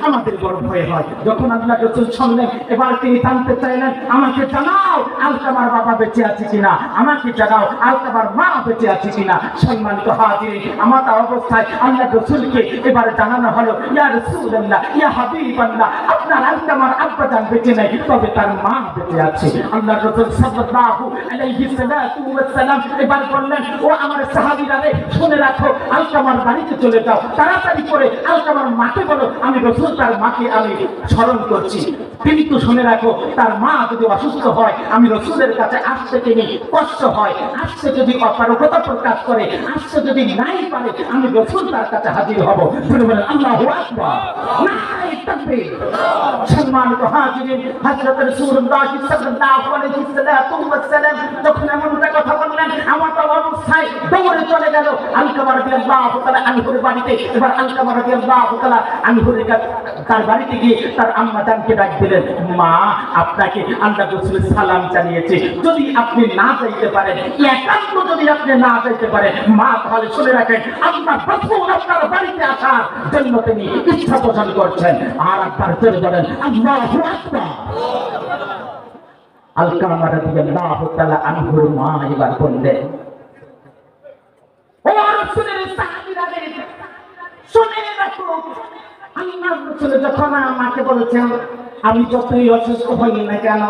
আমাদের বড় ভয় হয় যখন আল্লাহ রাসূল শুনলেন। এবার তিনি জানতে চাইলেন, আমাকে জানাও আলকামার বাবা বেঁচে আছে কিনা, আমাকে জানাও আলকামার মা বেঁচে আছে কিনা। সম্মানিত হাজিরিন, আমার অবস্থায় আল্লাহ রাসূলকে এবার জানানো হলো, ইয়া রাসূলুল্লাহ, ইয়া হাবিবাল্লাহ, আপনার আলকামার আব্বা জান বেঁচে নেই, তবে তার মা বেঁচে আছে। আল্লাহ রাসূল সাল্লাল্লাহু আলাইহি ওয়াসাল্লাম এবার বললেন, ও আমার সাহাবীরা রে, শুনে রাখো, আলকামার বাড়িতে চলে যাও, তাড়াতাড়ি করে আলকামার মাকে বলো আমি রাসূল তার মাকে আমি স্মরণ করছি। কিন্তু শুনে রাখো, তার মা যদি অসুস্থ হয়, আমি রাসূলের কাছে আসতে তিনি কষ্ট হয়, আসতে যদি অপারগতা প্রকাশ করে, আসতে যদি নাই পারে, আমি রাসূল তার কাছে হাজির হব। বলেন আল্লাহু আকবার, নারে তাকবীর। সম্মানিত হাজিরিন, হযরত রাসূলুল্লাহ সাল্লাল্লাহু আলাইহি ওয়াসাল্লাম যখন এমনটা কথা বললেন, আমার তো অবস্থায় দৌড়ে চলে গেল আলকামা রাদিয়াল্লাহু তাআলা আনহুর বাড়িতে। এবার আলকামা রাদিয়াল্লাহু তাআলা আনহুর তার বাড়িতে গিয়ে তার আম্মা জানকে ডাক দিলেন, মা, আপনাকে আল্লাহ রাসূল সালাম জানিয়েছে, যদি আপনি না যাইতে পারেন, একান্ত যদি আপনি না যাইতে পারেন, মা তাহলে শুনে রাখেন, আপনার রাসূল আপনার বাড়িতে আসার জন্য তিনি ইচ্ছা পোষণ করছেন। আর একবার জোরে বলেন আল্লাহু আকবার। আলকামা রাদিয়াল্লাহু তাআলা আনহুর মা এবার বললেন, ও রাসূলের সাহাবীরা, শুনে রাখো, আল্লাহ রাসূল যখন আমাকে বলেছেন, আমি যতই অসুস্থ হই না কেন,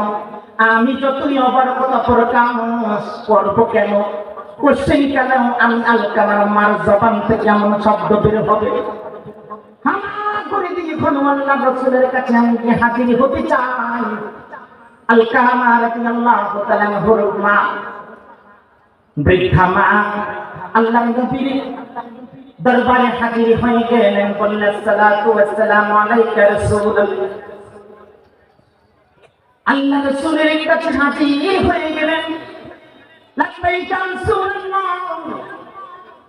আমি যতই অবারকতা প্রকাশ করবো কেন, কোশ্চেন কেন, আমি আলকামার মার জবান থেকে এমন শব্দ বের হবে, আমার করে দিয়ে আল্লাহ রাসূলের কাছে আমি হাজির হতে চাই। আলকামা রাদিয়াল্লাহু তাআলা আনহুর মা, বৃদ্ধা মা, আল্লাহ নবীর দরবারে হাজির হয়ে গেলেন। বললেন, সালাতু ওয়াসসালামু আলাইকা রাসূলুল্লাহ। আল্লাহ রাসূলের কাছে হাজির হয়ে গেলেন। লাব্বাইকা রাসূলুল্লাহ।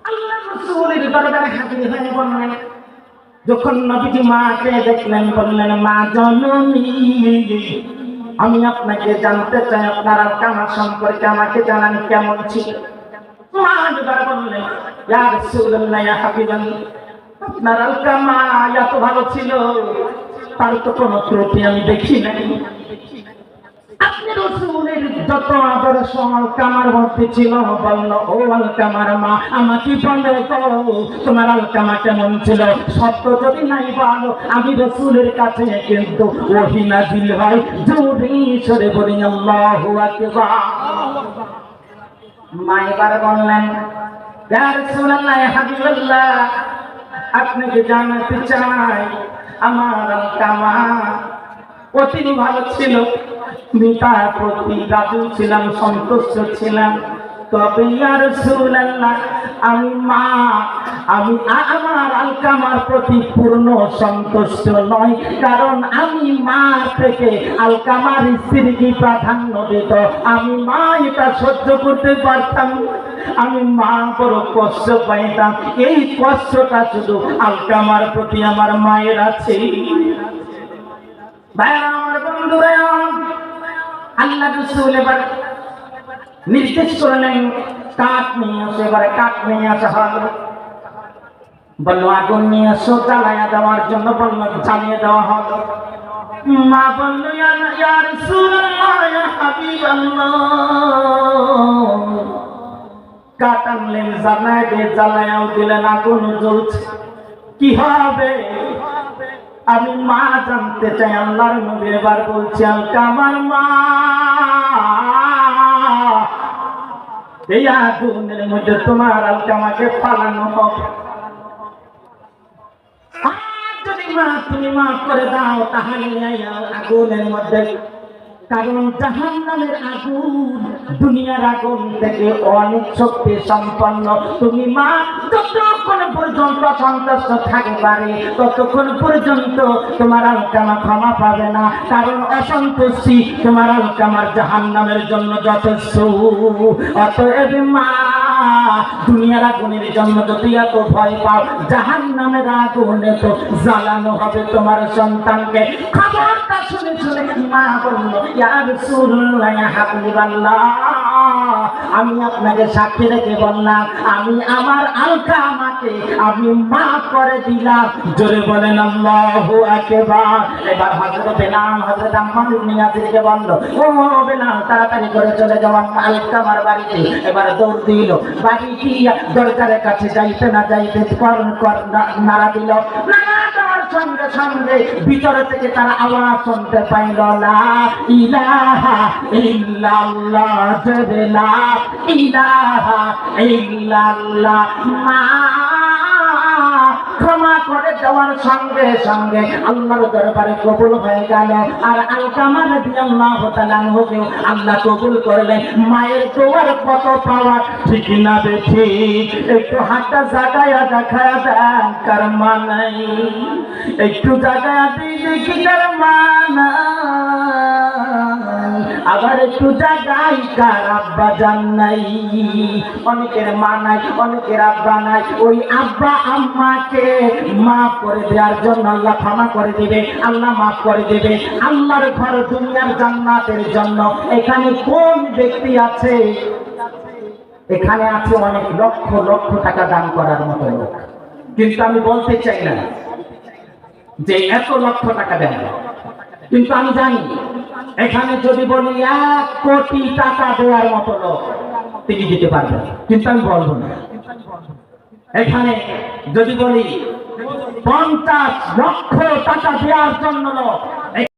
আল্লাহ রাসূলের দরবারে হাজির হয়ে বললেন, যখন নবীজি মাকে দেখলেন, বললেন, মা জননী, আমি আপনাকে জানতে চাই, আপনার আলকামা সম্পর্কে আমাকে জানান কেমন ছিল। মা এবার বললেন, ইয়া রাসূলুল্লাহ, ইয়া হাবিবাল্লাহ, আপনার আলকামা এত ভালো ছিল, তার তো কোনো ত্রুটি আমি দেখি নাই। আপনি রাসূলের যত আদর্শ আলকামার মধ্যে ছিল, বলল, ও আলকামার মা, আমাকে বলো তো, তোমার আলকামা কেমন ছিল। সত্য যদি নাই বলো, আমি রাসূলের কাছে কিন্তু ওহী নাযিল হয়। জোরে সরে বলি আল্লাহু আকবার। মা এবার বললেন, ইয়া রাসূলুল্লাহ, ইয়া হাবিবাল্লাহ, আপনাকে জানাতে চাই, আমার আলকামা অতি ভালো ছিল, আমি তার প্রতি রাজু ছিলাম, সন্তুষ্ট ছিলাম। তবে ইয়া রাসূলুল্লাহ, আমি আমার আলকামার প্রতি পূর্ণ সন্তুষ্ট নই, কারণ আমি মা থেকে আলকামার স্ত্রীকে প্রাধান্য দিত। আমি মা এটা সহ্য করতে পারতাম, আমি মা বড় কষ্ট পাইতাম। এই কষ্টটা শুধু আলকামার প্রতি আমার মায়ের আছে। আমার বন্ধুরা, আল্লাহ রাসূল এবার নির্দেশ করলেন, কাঠ নিয়ে আসো। এবারে কাঠ নিয়ে আসা হলো। বললো, আগুন নিয়ে আসো, জ্বালাইয়া দেওয়ার জন্য বললো, জ্বালিয়ে দেওয়া হলো। মা বললো, ইয়া রাসূলুল্লাহ, ইয়া হাবিবাল্লাহ, কাঠ আনলেন, জ্বালায় দিয়ে জ্বালাইয়াও দিলেন, আগুন জ্বলছে, কি হবে? আমি মা জানতে চাই। আল্লাহর নবী এবার বলছে, আলকামার মা, এই আগুনের মধ্যে তোমার আলকামাকে ফালানো হবে। যদি মা তুমি মাফ করে দাও, তাহলে আগুনের মধ্যে, কারণ জাহান্নামের আগুন দুনিয়ার আগুন থেকে অনেক শক্তি সম্পন্ন। তুমি মা যতক্ষণ পর্যন্ত সন্তুষ্ট থাকবে, ততক্ষণ পর্যন্ত তোমার আলকামা ক্ষমা পাবে না, কারণ অসন্তুষ্টি তোমার আলকামার জাহান্নামের জন্য যথেষ্ট। অতএব মা, দুনিয়ার আগুনের জন্য যদি এত ভয় পাও, জাহান্নামের আগুনে তো জ্বালানো হবে তোমার সন্তানকে। খবরটা শুনে শুনে মা বলল, ইয়া রাসূলুল্লাহ, ইয়া হাবিবাল্লাহ, আমি আপনাকে সাক্ষী রেখে বললাম, আমি আমার আলকামাকে আমি মাফ করে দিলাম। জোরে বলেন আল্লাহু আকবার। এবার হযরত বেলাল হযরত আম্মার ইবনে ইয়াসিরকে বলল, ও বেলাল তাড়াতাড়ি করে চলে যাও আলকামার বাড়িতে। এবার দৌড় দিল, বাড়ি গিয়ে দরজার কাছে যাইতে না যাইতে নাড়া দিল। নাড়া দেওয়ার সঙ্গে সঙ্গে ভিতর থেকে তারা আওয়াজ শুনতে পাইল, লা ইলাহা ইল্লাল্লাহ, জোরে লা ইলাহা ইল্লাল্লাহ। মা ক্ষমা করে দেওয়ার সঙ্গে সঙ্গে আল্লাহর দরবারে কবুল হয়ে গেল। আর আলকামা রাদিয়াল্লাহু তাআলা আনহুকে আল্লাহ কবুল করলেন। মায়ের দোয়ার কত পাওয়ার, ঠিক না বেঠি? একটু হাতটা জাগায় দেখায় দেন, কার মা নাই? একটু জাগায় দিয়ে কি কার মা নাই? আবার একটু জাগাই কার আব্বা জান নাই? অনেকের মা নাই, অনেকের আব্বা নাই। ওই আব্বা আম্মাকে মাফ করে দেওয়ার জন্য আল্লাহ ক্ষমা করে দেবে, আল্লাহ মাফ করে দেবে। আল্লাহর ঘর দুনিয়ার জান্নাতের জন্য এখানে কোন ব্যক্তি আছে? এখানে আছে অনেক লক্ষ লক্ষ টাকা দান করার মতো লোক, কিন্তু আমি বলতে চাই না যে এত লক্ষ টাকা দেন, কিন্তু আমি জানি এখানে যদি বলি 1 কোটি টাকা দেওয়ার মতো লোক তিনি দিতে পারবেন, কিন্তু আমি বলবো না। এখানে যদি বলি 50 লক্ষ টাকা দেওয়ার জন্য লোক